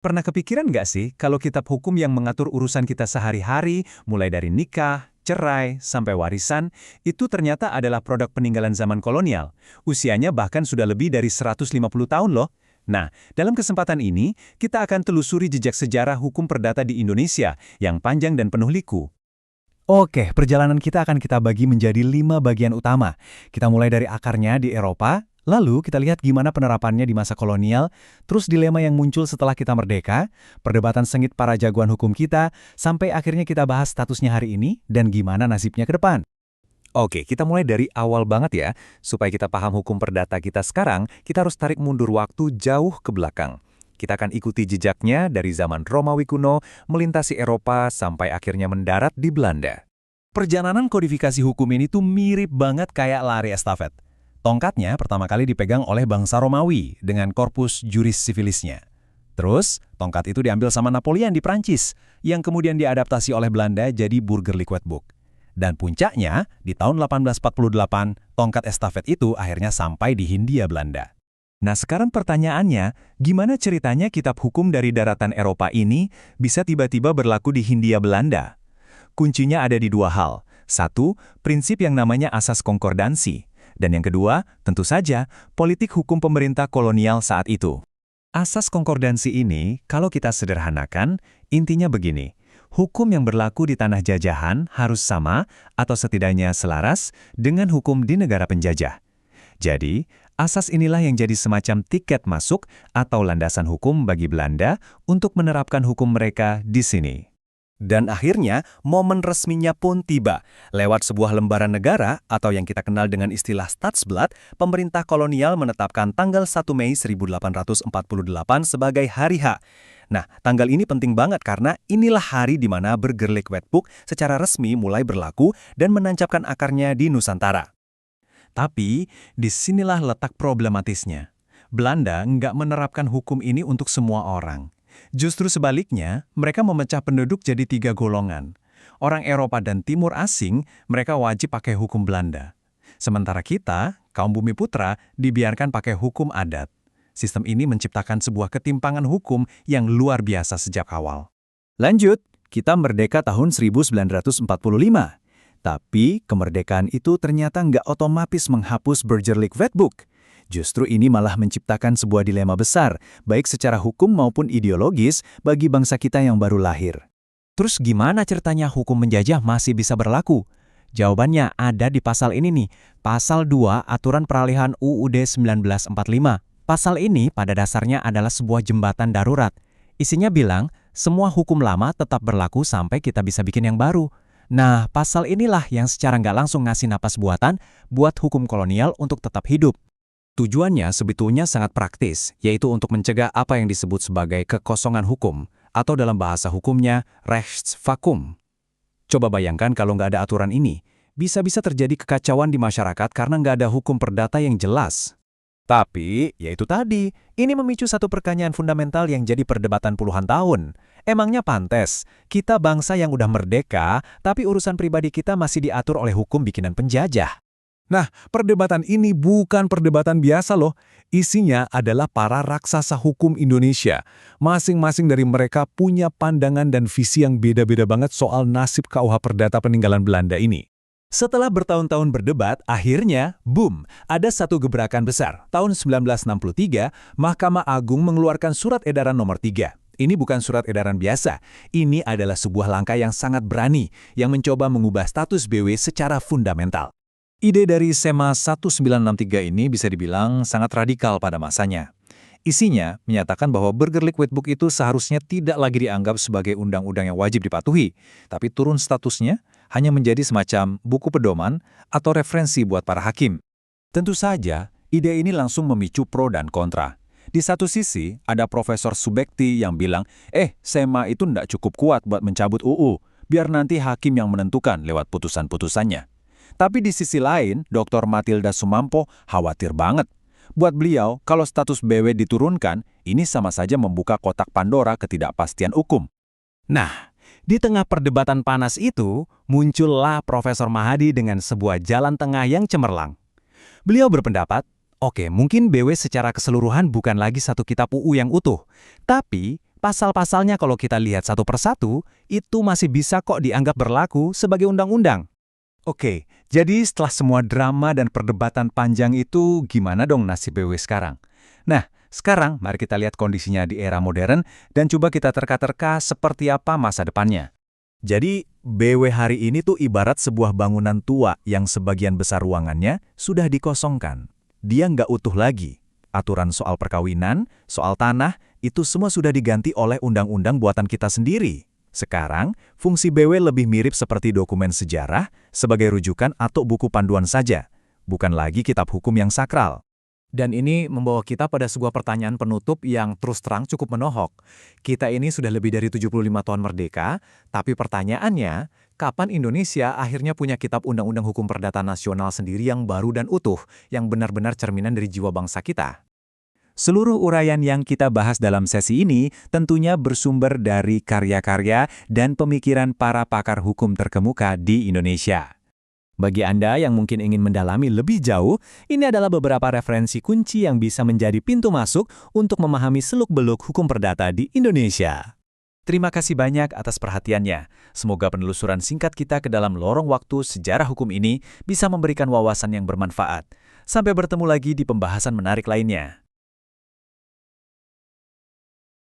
Pernah kepikiran nggak sih kalau kitab hukum yang mengatur urusan kita sehari-hari, mulai dari nikah, cerai, sampai warisan, itu ternyata adalah produk peninggalan zaman kolonial. Usianya bahkan sudah lebih dari 150 tahun loh. Nah, dalam kesempatan ini, kita akan telusuri jejak sejarah hukum perdata di Indonesia yang panjang dan penuh liku. Oke, perjalanan kita akan kita bagi menjadi 5 bagian utama. Kita mulai dari akarnya di Eropa, lalu kita lihat gimana penerapannya di masa kolonial, terus dilema yang muncul setelah kita merdeka, perdebatan sengit para jagoan hukum kita, sampai akhirnya kita bahas statusnya hari ini dan gimana nasibnya ke depan. Oke, kita mulai dari awal banget ya. Supaya kita paham hukum perdata kita sekarang, kita harus tarik mundur waktu jauh ke belakang. Kita akan ikuti jejaknya dari zaman Romawi kuno, melintasi Eropa, sampai akhirnya mendarat di Belanda. Perjalanan kodifikasi hukum ini tuh mirip banget kayak lari estafet. Tongkatnya pertama kali dipegang oleh bangsa Romawi dengan Corpus Juris Civilisnya. Terus, tongkat itu diambil sama Napoleon di Prancis, yang kemudian diadaptasi oleh Belanda jadi Burgerlijk Wetboek. Dan puncaknya, di tahun 1848, tongkat estafet itu akhirnya sampai di Hindia Belanda. Nah sekarang pertanyaannya, gimana ceritanya kitab hukum dari daratan Eropa ini bisa tiba-tiba berlaku di Hindia Belanda? Kuncinya ada di dua hal. Satu, prinsip yang namanya asas konkordansi. Dan yang kedua, tentu saja, politik hukum pemerintah kolonial saat itu. Asas konkordansi ini, kalau kita sederhanakan, intinya begini. Hukum yang berlaku di tanah jajahan harus sama atau setidaknya selaras dengan hukum di negara penjajah. Jadi, asas inilah yang jadi semacam tiket masuk atau landasan hukum bagi Belanda untuk menerapkan hukum mereka di sini. Dan akhirnya, momen resminya pun tiba. Lewat sebuah lembaran negara atau yang kita kenal dengan istilah Stadsblad, pemerintah kolonial menetapkan tanggal 1 Mei 1848 sebagai Hari H. Nah, tanggal ini penting banget karena inilah hari di mana Burgerlijk Wetboek secara resmi mulai berlaku dan menancapkan akarnya di Nusantara. Tapi, disinilah letak problematisnya. Belanda nggak menerapkan hukum ini untuk semua orang. Justru sebaliknya, mereka memecah penduduk jadi 3 golongan. Orang Eropa dan Timur asing, mereka wajib pakai hukum Belanda. Sementara kita, kaum bumi putra, dibiarkan pakai hukum adat. Sistem ini menciptakan sebuah ketimpangan hukum yang luar biasa sejak awal. Lanjut, kita merdeka tahun 1945. Tapi, kemerdekaan itu ternyata nggak otomatis menghapus Burgerlijk Wetboek. Justru ini malah menciptakan sebuah dilema besar, baik secara hukum maupun ideologis, bagi bangsa kita yang baru lahir. Terus gimana ceritanya hukum menjajah masih bisa berlaku? Jawabannya ada di pasal ini nih, Pasal 2 Aturan Peralihan UUD 1945. Pasal ini pada dasarnya adalah sebuah jembatan darurat. Isinya bilang, semua hukum lama tetap berlaku sampai kita bisa bikin yang baru. Nah, pasal inilah yang secara nggak langsung ngasih napas buatan buat hukum kolonial untuk tetap hidup. Tujuannya sebetulnya sangat praktis, yaitu untuk mencegah apa yang disebut sebagai kekosongan hukum, atau dalam bahasa hukumnya, Rechtsvakuum. Coba bayangkan kalau nggak ada aturan ini, bisa-bisa terjadi kekacauan di masyarakat karena nggak ada hukum perdata yang jelas. Tapi, ya itu tadi, ini memicu satu pertanyaan fundamental yang jadi perdebatan puluhan tahun. Emangnya pantes, kita bangsa yang udah merdeka, tapi urusan pribadi kita masih diatur oleh hukum bikinan penjajah? Nah, perdebatan ini bukan perdebatan biasa loh. Isinya adalah para raksasa hukum Indonesia. Masing-masing dari mereka punya pandangan dan visi yang beda-beda banget soal nasib KUH Perdata peninggalan Belanda ini. Setelah bertahun-tahun berdebat, akhirnya, boom, ada satu gebrakan besar. Tahun 1963, Mahkamah Agung mengeluarkan Surat Edaran Nomor 3. Ini bukan surat edaran biasa. Ini adalah sebuah langkah yang sangat berani, yang mencoba mengubah status BW secara fundamental. Ide dari SEMA 1963 ini bisa dibilang sangat radikal pada masanya. Isinya menyatakan bahwa Burgerlijk Wetboek itu seharusnya tidak lagi dianggap sebagai undang-undang yang wajib dipatuhi, tapi turun statusnya hanya menjadi semacam buku pedoman atau referensi buat para hakim. Tentu saja, ide ini langsung memicu pro dan kontra. Di satu sisi, ada Profesor Subekti yang bilang, SEMA itu ndak cukup kuat buat mencabut UU, biar nanti hakim yang menentukan lewat putusan-putusannya. Tapi di sisi lain, Dr. Matilda Sumampo khawatir banget. Buat beliau, kalau status BW diturunkan, ini sama saja membuka kotak Pandora ketidakpastian hukum. Nah, di tengah perdebatan panas itu, muncullah Profesor Mahadi dengan sebuah jalan tengah yang cemerlang. Beliau berpendapat, oke, mungkin BW secara keseluruhan bukan lagi satu kitab UU yang utuh, tapi pasal-pasalnya kalau kita lihat satu persatu, itu masih bisa kok dianggap berlaku sebagai undang-undang. Oke, jadi setelah semua drama dan perdebatan panjang itu, gimana dong nasib BW sekarang? Nah, sekarang mari kita lihat kondisinya di era modern dan coba kita terka-terka seperti apa masa depannya. Jadi, BW hari ini tuh ibarat sebuah bangunan tua yang sebagian besar ruangannya sudah dikosongkan. Dia nggak utuh lagi. Aturan soal perkawinan, soal tanah, itu semua sudah diganti oleh undang-undang buatan kita sendiri. Sekarang, fungsi BW lebih mirip seperti dokumen sejarah sebagai rujukan atau buku panduan saja, bukan lagi kitab hukum yang sakral. Dan ini membawa kita pada sebuah pertanyaan penutup yang terus terang cukup menohok. Kita ini sudah lebih dari 75 tahun merdeka, tapi pertanyaannya, kapan Indonesia akhirnya punya kitab undang-undang hukum perdata nasional sendiri yang baru dan utuh, yang benar-benar cerminan dari jiwa bangsa kita? Seluruh uraian yang kita bahas dalam sesi ini tentunya bersumber dari karya-karya dan pemikiran para pakar hukum terkemuka di Indonesia. Bagi Anda yang mungkin ingin mendalami lebih jauh, ini adalah beberapa referensi kunci yang bisa menjadi pintu masuk untuk memahami seluk-beluk hukum perdata di Indonesia. Terima kasih banyak atas perhatiannya. Semoga penelusuran singkat kita ke dalam lorong waktu sejarah hukum ini bisa memberikan wawasan yang bermanfaat. Sampai bertemu lagi di pembahasan menarik lainnya.